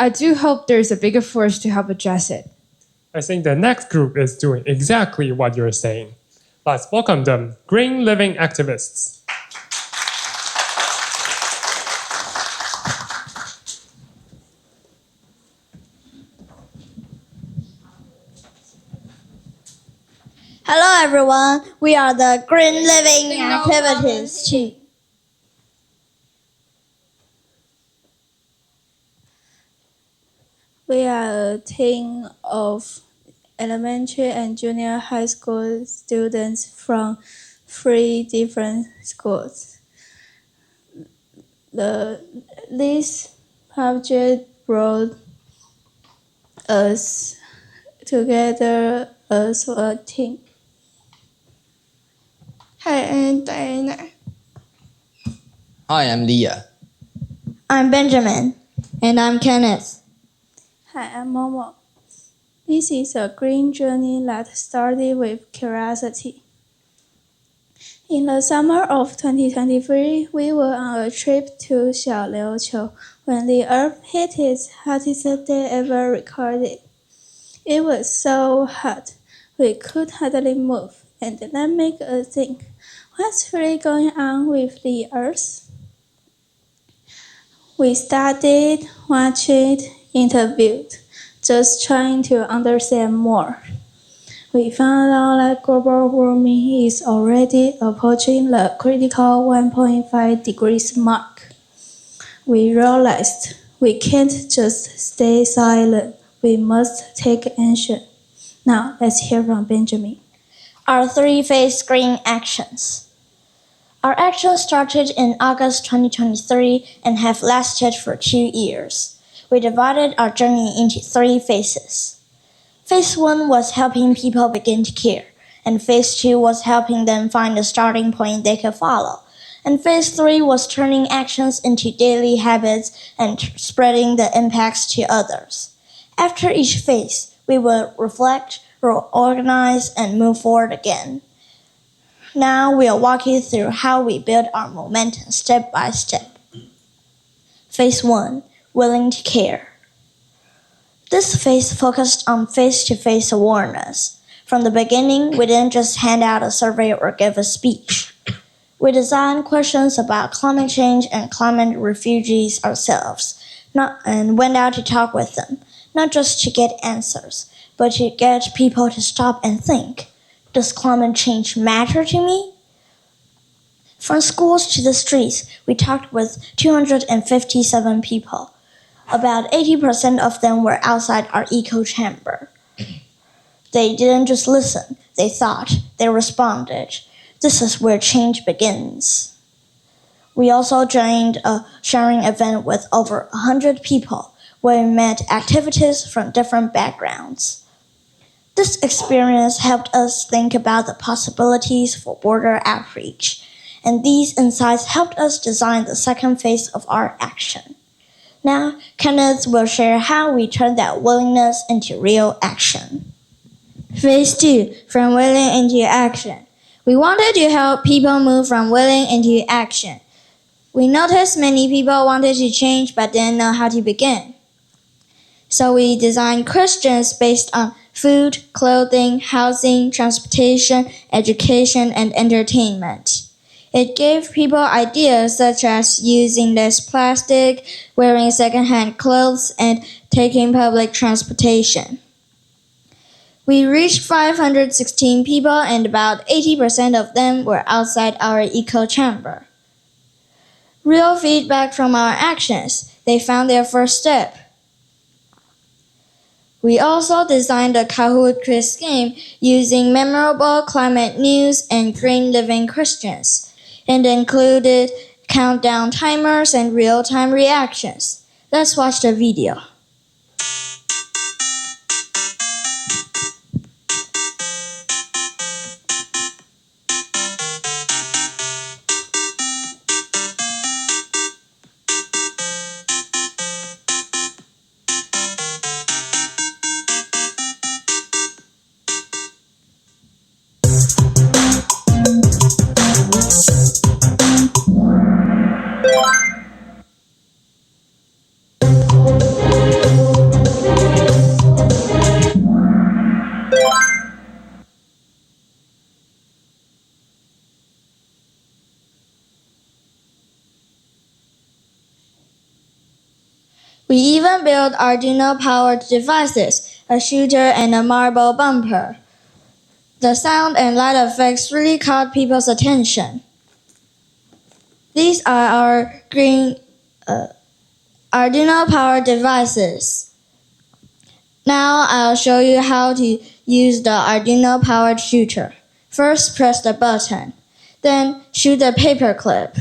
I do hope there's a bigger force to help address it. I think the next group is doing exactly what you're saying. Let's welcome them, Green Living Activists. Hello everyone, we are the Green Living Activities team. We are a team of elementary and junior high school students from 3 different schools. This project brought us together as a team. Hi, I'm Diana. Hi, I'm Leah. I'm Benjamin. And I'm Kenneth. Hi, I'm Momo. This is a green journey that started with curiosity. In the summer of 2023, we were on a trip to Xiaoliuqiu when the Earth hit its hottest day ever recorded. It was so hot, we could hardly move, and that made us think, what's really going on with the Earth? We studied, watched, interviewed, just trying to understand more. We found out that global warming is already approaching the critical 1.5 degrees mark. We realized we can't just stay silent. We must take action. Now, let's hear from Benjamin. Our 3-phase green actions. Our actions started in August 2023 and have lasted for 2 years. We divided our journey into 3 phases. Phase 1 was helping people begin to care, and Phase 2 was helping them find a starting point they could follow, and Phase 3 was turning actions into daily habits and spreading the impacts to others. After each phase, we will reflect, organize, and move forward again. Now we'll walk you through how we build our momentum step by step. Phase 1, willing to care. This phase focused on face-to-face awareness. From the beginning, we didn't just hand out a survey or give a speech. We designed questions about climate change and climate refugees ourselves, and went out to talk with them, not just to get answers, but to get people to stop and think, does climate change matter to me? From schools to the streets, we talked with 257 people. About 80% of them were outside our echo chamber. They didn't just listen, they thought, they responded. This is where change begins. We also joined a sharing event with over 100 people, where we met activities from different backgrounds. This experience helped us think about the possibilities for border outreach, and these insights helped us design the second phase of our action. Now, Kenneth will share how we turned that willingness into real action. Phase 2, from willing into action. We wanted to help people move from willing into action. We noticed many people wanted to change but didn't know how to begin. So we designed questions based on food, clothing, housing, transportation, education, and entertainment. It gave people ideas such as using less plastic, wearing secondhand clothes, and taking public transportation. We reached 516 people, and about 80% of them were outside our echo chamber. Real feedback from our actions. They found their first step. We also designed a Kahoot quiz game using memorable climate news and green living questions, and included countdown timers and real-time reactions. Let's watch the video. We even built Arduino-powered devices, a shooter and a marble bumper. The sound and light effects really caught people's attention. These are our Arduino-powered devices. Now I'll show you how to use the Arduino-powered shooter. First, press the button. Then shoot the paperclip.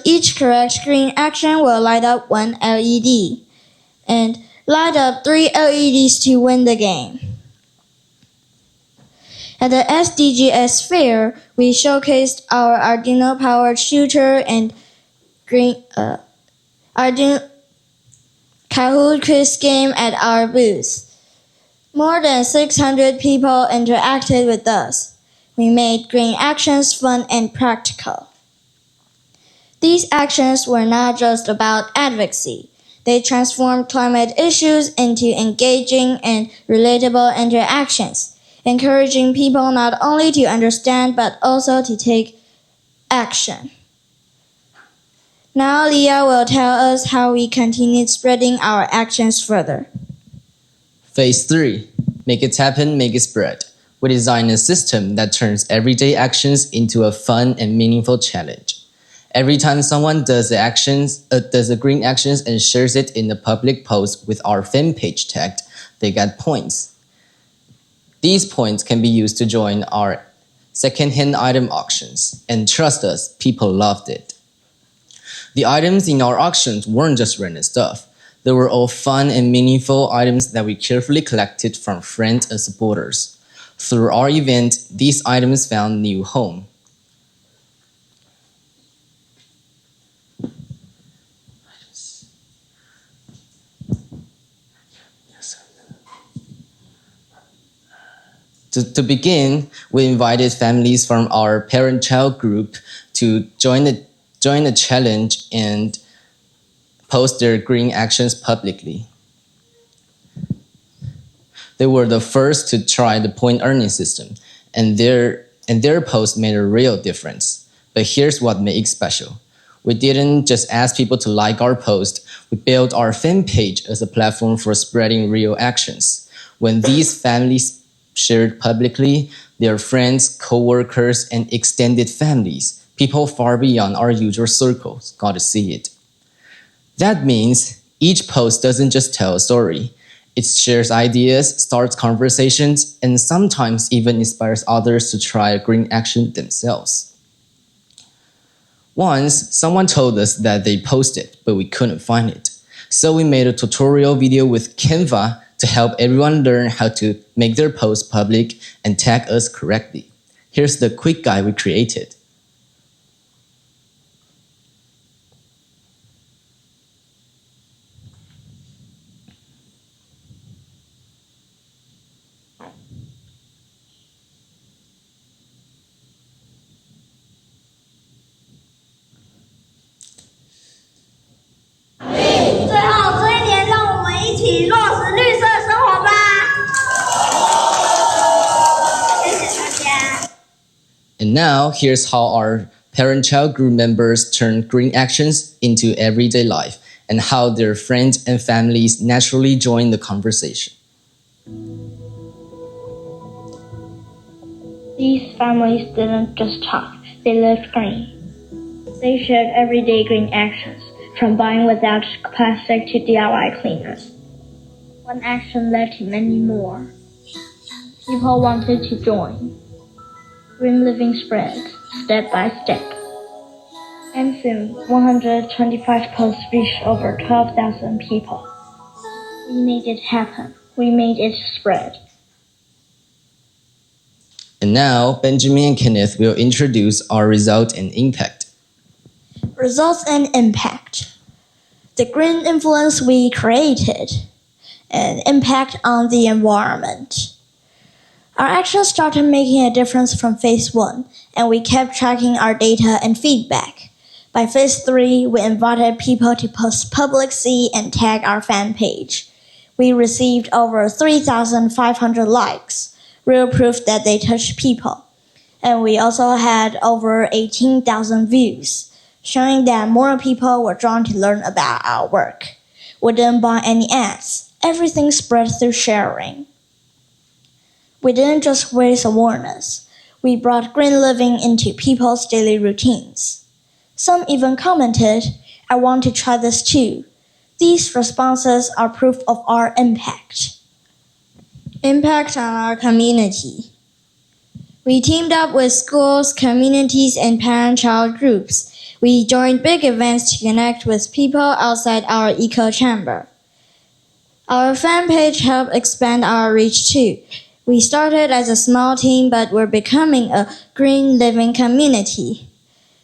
Each correct green action will light up one LED, and light up 3 LEDs to win the game. At the SDGs fair, we showcased our Arduino-powered shooter and Arduino Kahoot quiz game at our booth. More than 600 people interacted with us. We made green actions fun and practical. These actions were not just about advocacy. They transformed climate issues into engaging and relatable interactions, encouraging people not only to understand but also to take action. Now Leah will tell us how we continued spreading our actions further. Phase 3. Make it happen, make it spread. We design a system that turns everyday actions into a fun and meaningful challenge. Every time someone does the green actions and shares it in a public post with our fan page tagged, they get points. These points can be used to join our second-hand item auctions, and trust us, people loved it. The items in our auctions weren't just random stuff. They were all fun and meaningful items that we carefully collected from friends and supporters. Through our event, these items found new home. To begin, we invited families from our parent-child group to join the challenge and post their green actions publicly. They were the first to try the point earning system, and their post made a real difference. But here's what made it special. We didn't just ask people to like our post, we built our fan page as a platform for spreading real actions. When these families shared publicly, their friends, co-workers, and extended families, people far beyond our usual circles, got to see it. That means each post doesn't just tell a story. It shares ideas, starts conversations, and sometimes even inspires others to try a green action themselves. Once, someone told us that they posted, but we couldn't find it. So we made a tutorial video with Canva to help everyone learn how to make their posts public and tag us correctly. Here's the quick guide we created. And now, here's how our parent-child group members turn green actions into everyday life, and how their friends and families naturally join the conversation. These families didn't just talk, they lived green. They shared everyday green actions, from buying without plastic to DIY cleaners. One action led to many more. People wanted to join. Green living spread, step by step. And soon, 125 posts reached over 12,000 people. We made it happen. We made it spread. And now, Benjamin and Kenneth will introduce our result and impact. Results and impact. The green influence we created, and impact on the environment. Our actions started making a difference from phase 1, and we kept tracking our data and feedback. By phase 3, we invited people to post publicly and tag our fan page. We received over 3,500 likes, real proof that they touched people. And we also had over 18,000 views, showing that more people were drawn to learn about our work. We didn't buy any ads. Everything spread through sharing. We didn't just raise awareness. We brought green living into people's daily routines. Some even commented, "I want to try this too." These responses are proof of our impact. Impact on our community. We teamed up with schools, communities, and parent-child groups. We joined big events to connect with people outside our echo chamber. Our fan page helped expand our reach too. We started as a small team, but we're becoming a green living community.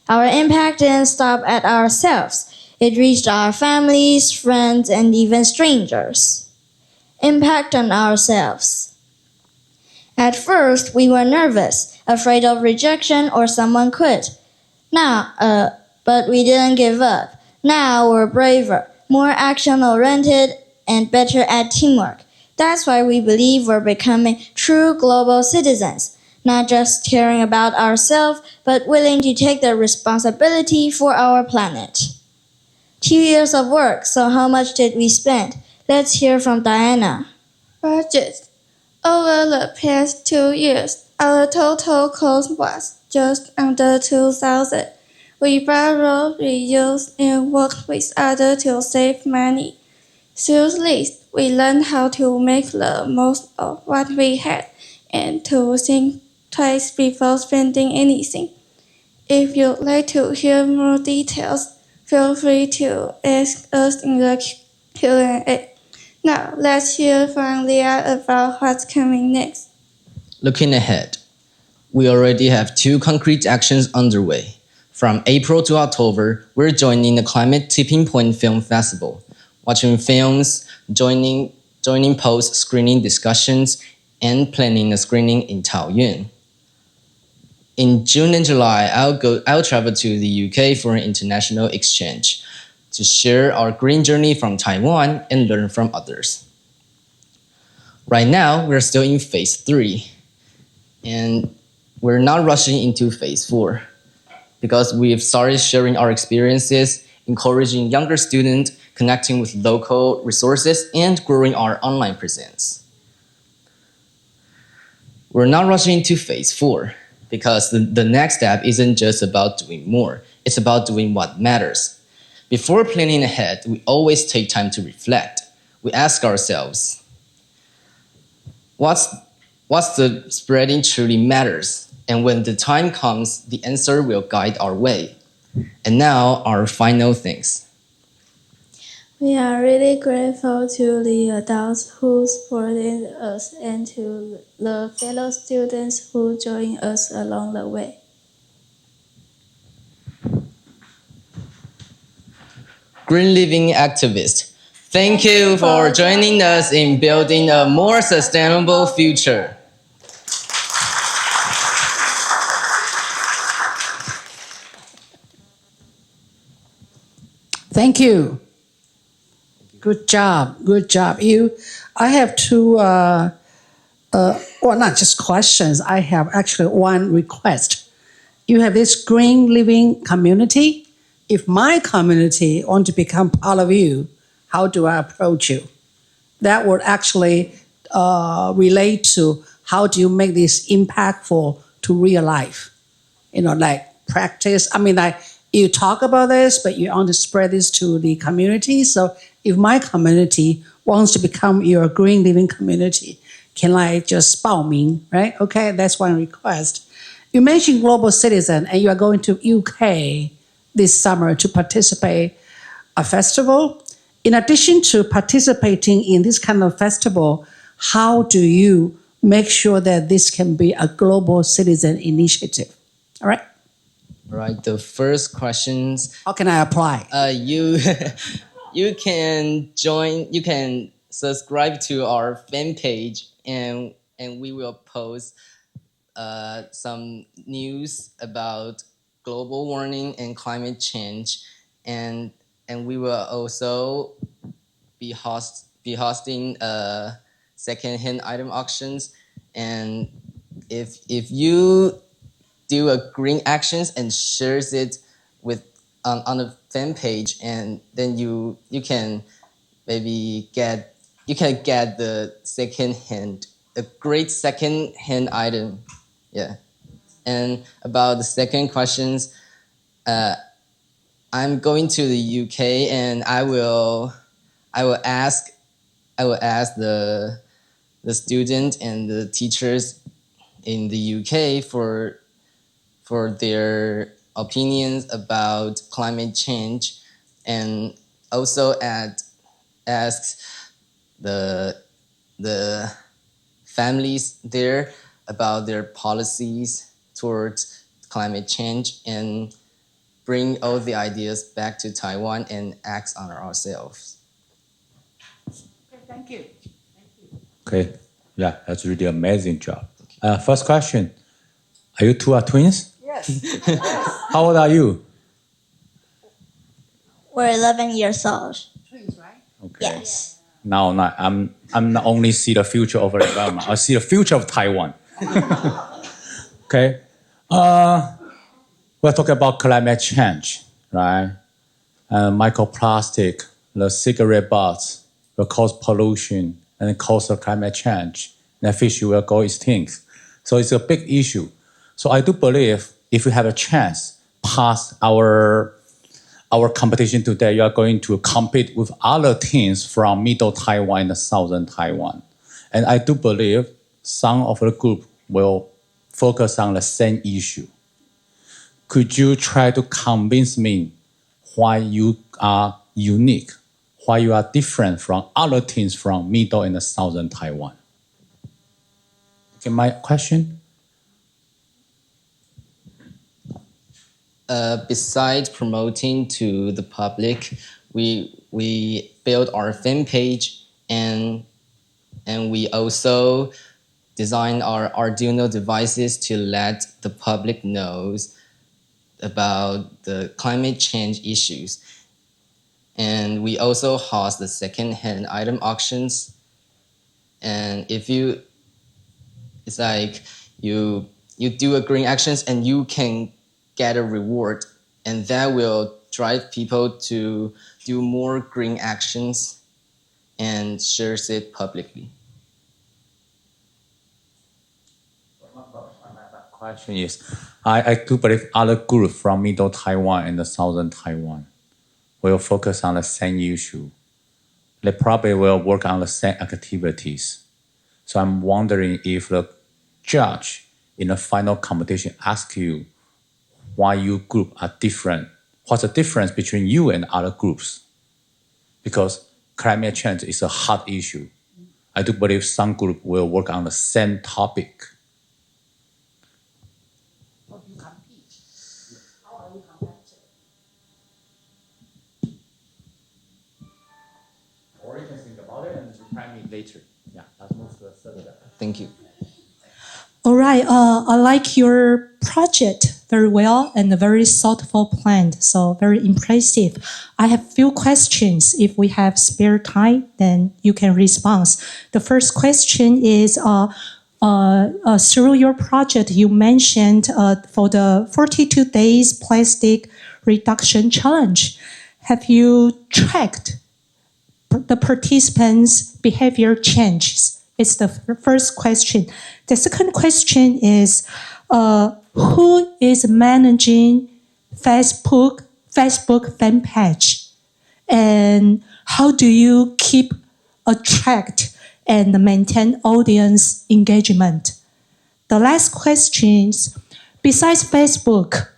Our impact didn't stop at ourselves. It reached our families, friends, and even strangers. Impact on ourselves. At first, we were nervous, afraid of rejection or someone quit. But we didn't give up. Now we're braver, more action-oriented, and better at teamwork. That's why we believe we're becoming true global citizens, not just caring about ourselves, but willing to take the responsibility for our planet. 2 years of work, so how much did we spend? Let's hear from Diana. Budget. Over the past 2 years, our total cost was just under 2,000. We borrowed, reused, and worked with others to save money. Through this, we learned how to make the most of what we had and to think twice before spending anything. If you'd like to hear more details, feel free to ask us in the Q&A. Now, let's hear from Leah about what's coming next. Looking ahead, we already have 2 concrete actions underway. From April to October, we're joining the Climate Tipping Point Film Festival, watching films, joining post-screening discussions, and planning a screening in Taoyuan. In June and July, I'll travel to the UK for an international exchange to share our green journey from Taiwan and learn from others. Right now, we're still in phase 3, and we're not rushing into phase 4 because we've started sharing our experiences, encouraging younger students, connecting with local resources, and growing our online presence. We're not rushing into phase 4 because the next step isn't just about doing more, it's about doing what matters. Before planning ahead, we always take time to reflect. We ask ourselves, what's the spreading truly matters? And when the time comes, the answer will guide our way. And now, our final things. We are really grateful to the adults who supported us and to the fellow students who joined us along the way. Green Living Activist, thank you for joining us in building a more sustainable future. Thank you. Good job. I have 2, not just questions. I have actually 1 request. You have this green living community. If my community want to become part of you, how do I approach you? That would actually relate to how do you make this impactful to real life? Like practice. You talk about this, but you want to spread this to the community. So if my community wants to become your green living community, can I just 报名, right? Okay, that's 1 request. You mentioned global citizen, and you are going to UK this summer to participate a festival. In addition to participating in this kind of festival, how do you make sure that this can be a global citizen initiative? All right. All right, the first questions. How can I apply? You can join. You can subscribe to our fan page, and we will post some news about global warming and climate change, and we will also be hosting second-hand item auctions. And if you do a green actions and shares it with on the fan page, and then you can maybe get a great second hand item. Yeah. And about the second questions, I'm going to the UK, and I will ask the student and the teachers in the UK for their opinions about climate change, and also ask the families there about their policies towards climate change, and bring all the ideas back to Taiwan and act on ourselves. Thank you. Okay, yeah, that's really amazing job. First question, are you two are twins? Yes. How old are you? We're 11 years old. Twins, right? Okay. Yes. Now, I'm not only see the future of the environment, I see the future of Taiwan. Okay. We're talking about climate change, right? Microplastic, the cigarette butts will cause pollution and cause the climate change. And fish will go extinct. So it's a big issue. So I do believe if you have a chance pass our competition today, you are going to compete with other teams from Middle Taiwan and Southern Taiwan. And I do believe some of the group will focus on the same issue. Could you try to convince me why you are unique, why you are different from other teams from Middle and Southern Taiwan? Okay, my question? Besides promoting to the public, we build our fan page, and we also design our Arduino devices to let the public knows about the climate change issues. And we also host the second-hand item auctions. And it's like you do a green actions and you can get a reward, and that will drive people to do more green actions and shares it publicly. My question is, I do believe other groups from Middle Taiwan and the Southern Taiwan will focus on the same issue. They probably will work on the same activities. So I'm wondering if the judge in the final competition asks you why you group are different. What's the difference between you and other groups? Because climate change is a hot issue. I do believe some group will work on the same topic. How do you compete? How are you competitive? Or you can think about it and reply me later. Yeah, let's move to the third step. Thank you. All right, I like your project very well and very thoughtful plan, so very impressive. I have few questions. If we have spare time, then you can respond. The first question is, through your project, you mentioned for the 42 days plastic reduction challenge. Have you tracked the participants' behavior changes? It's the first question. The second question is, who is managing Facebook fan page? And how do you keep attract and maintain audience engagement? The last question is, besides Facebook,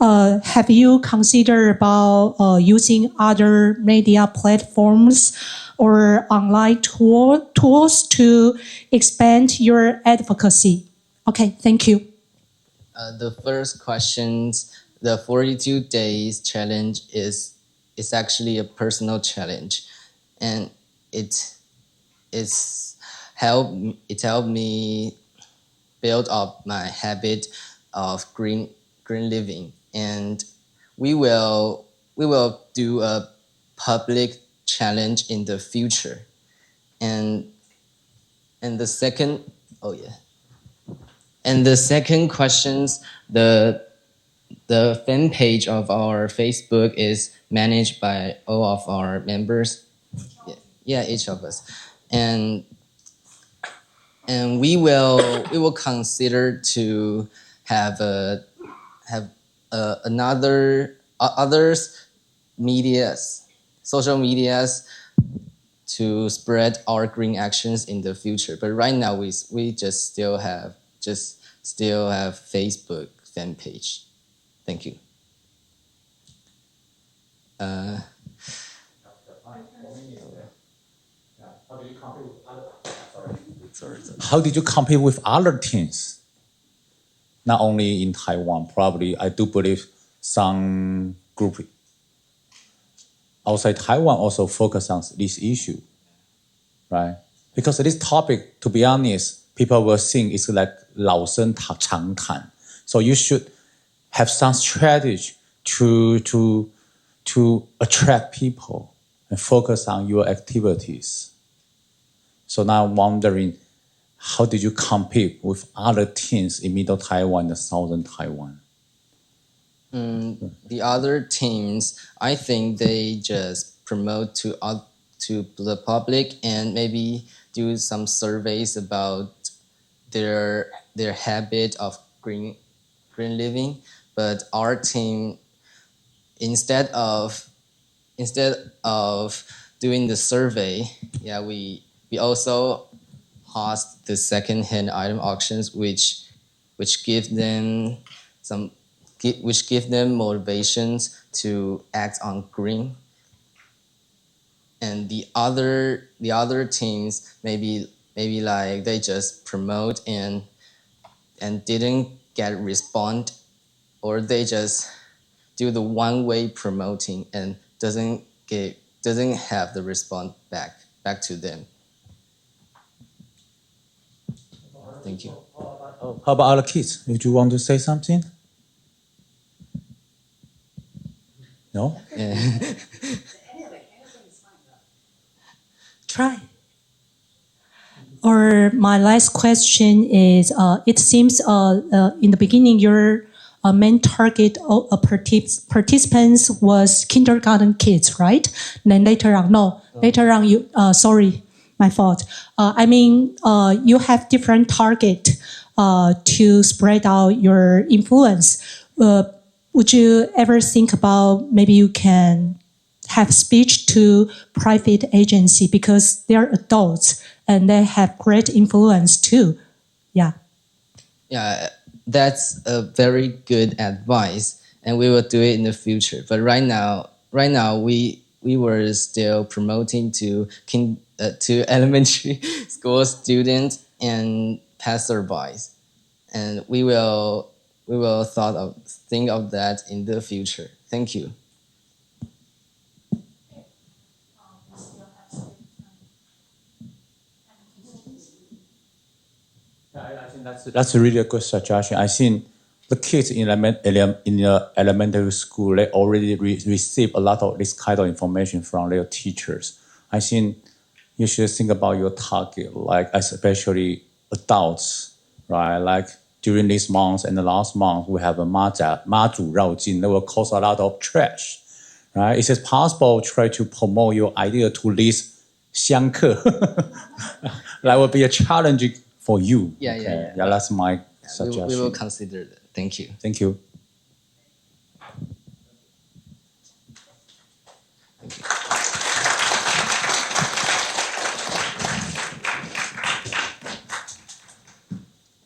have you considered about using other media platforms or online tools to expand your advocacy? Okay, thank you. The first questions, the 42 days challenge is actually a personal challenge, and it helped me build up my habit of green living, and we will do a public challenge in the future. And the second questions, the the fan page of our Facebook is managed by all of our members. Yeah, each of us, and we will consider to have others medias, social medias, to spread our green actions in the future. But right now we just still have Facebook fan page. Thank you. How did you compete with other teams? Not only in Taiwan, probably I do believe some group outside Taiwan also focus on this issue, right? Because this topic, to be honest, people will think it's like 老生常谈. So you should have some strategy to attract people and focus on your activities. So now I'm wondering, how did you compete with other teams in Middle Taiwan and Southern Taiwan? The other teams, I think they just promote to the public and maybe do some surveys about their habit of green living. But our team, instead of doing the survey, we also host the second-hand item auctions, which give them motivations to act on green. And the other teams maybe like they just promote and didn't get respond, or they just do the one-way promoting and doesn't have the response back to them. Thank you. How about other kids? Would you want to say something? No? Try. Or my last question is, it seems in the beginning your main target of participants was kindergarten kids, right? And then later on you, sorry, my fault. You have different target to spread out your influence. Would you ever think about maybe you can have speech to private agency because they're adults and they have great influence too? Yeah, that's a very good advice, and we will do it in the future. But right now we were still promoting to elementary school students and passerbys, and we will think of that in the future. Thank you. I think that's really a good suggestion. I think the kids in the elementary school, they already receive a lot of this kind of information from their teachers. I think you should think about your target, like especially adults, right? Like during this month and the last month, we have a 妈祖绕境 that will cause a lot of trash, right? Is it possible to try to promote your idea to these 香客? That will be a challenge for you. Yeah. That's my suggestion. We will consider that. Thank you. Thank you.